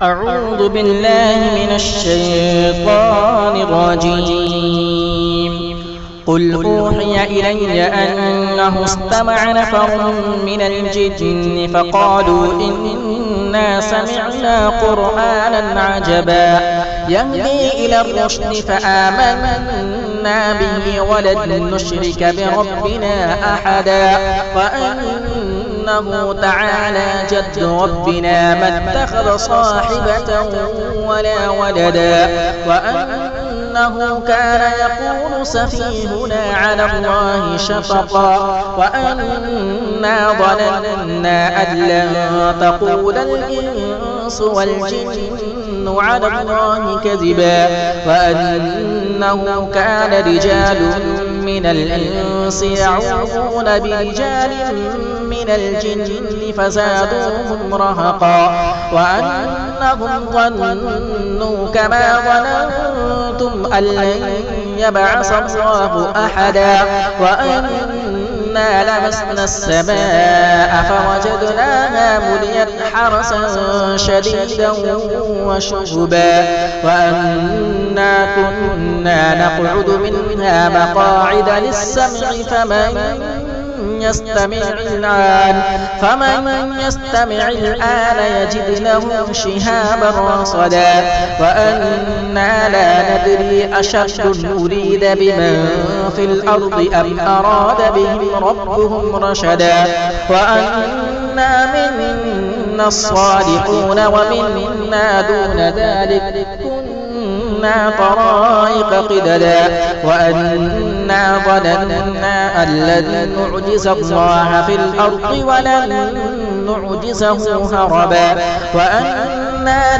أعوذ بالله من الشيطان الرجيم. قل أوحي إلي أنه استمع نفر من الجن فقالوا إنا سمعنا قرآنا عجبا يهدي إلى الرشد فآمنا به ولن نشرك بربنا أحدا وأنه تعالى جد ربنا ما اتخذ صاحبة ولا ولدا وأنه كان يقول سفيهنا على الله شفقا وأنا ظننا أن لن تقول الإنس والجن على الله كذبا وأنه كان رجال من الإنس يعوذون برجال من الجن فزادوهم رهقا وأنهم ظنوا كما ظننتم أن لن يبعث الله أحدا وأنا لمسنا السماء فوجدناها مليت حرسا شديدا وشهبا وأنا كنا نقعد منها مقاعد للسمع فمن يستمع الآن يجد له شهابا رصدا وأنا لا ندري أشر أريد بمن في الأرض أم أراد بهم ربهم رشدا وأنا منا الصالحون ومنا دون ذلك كنا طرائق قددا وأنا ظننا أن لن نعجز الله في الأرض ولن نعجزه هربا وأنا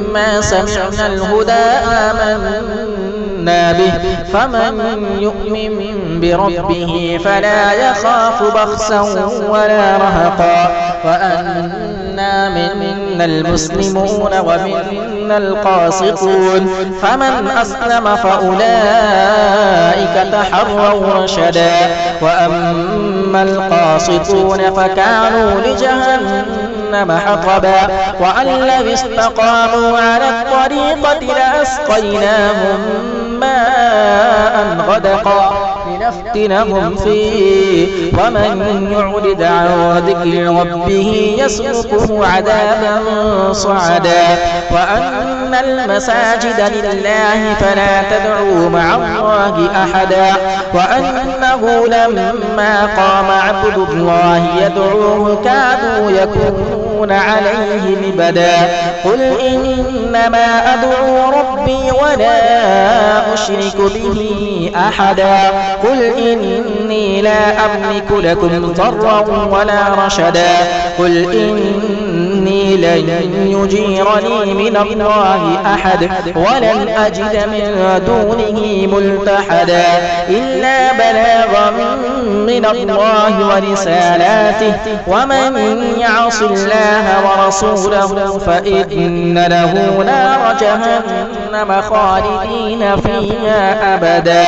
لما سمعنا الهدى آمنا به فمن يؤمن بربه فلا يخاف بخسا ولا رهقا وأنا منا المسلمون ومنا القاسطون فمن أسلم فأولئك تحروا رشدا وأما القاسطون فكانوا لجهنم حطبا وأن لو استقاموا على الطريقة لأسقيناهم ماء غدقا لنفتنهم فيه ومن يعرض عن ذكر ربه يسلكه عذابا صعدا وأن المساجد لله فلا تدعوا مع الله أحدا وأنه لما قام عبد الله يدعوه كادوا يكونون عليه لبدا قل إنما أدعو ربي ولا أشرك به أحدا قل إني لا أملك لكم ضرا ولا رشدا قل إني لن يجيرني من الله أحد ولن أجد من دونه ملتحدا إلا بلاغا من الله ورسالاته ومن يعص الله ورسوله فإن له نار جهنم خالدين فيها أبدا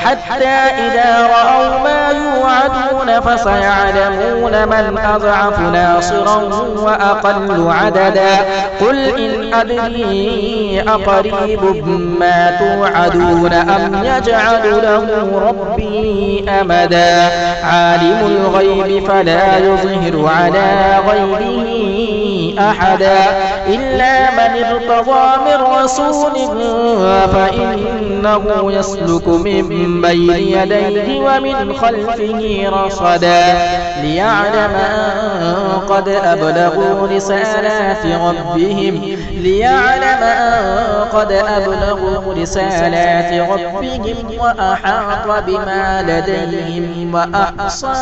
حتى إذا رأوا ما يوعدون فسيعلمون من أضعف ناصرا وأقل عددا قل إن أدري أقريب ما توعدون أم يجعل له ربي أمدا عالم الغيب فلا يظهر على غيبه أحدا إلا من ارتضى من رسول فإنه يسلك من بين يديه ومن خلفه رصدا ليعلم أن قد أبلغوا رسالات ربهم وأحاط بما لديهم وأحصى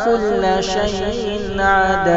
كل شيء عدا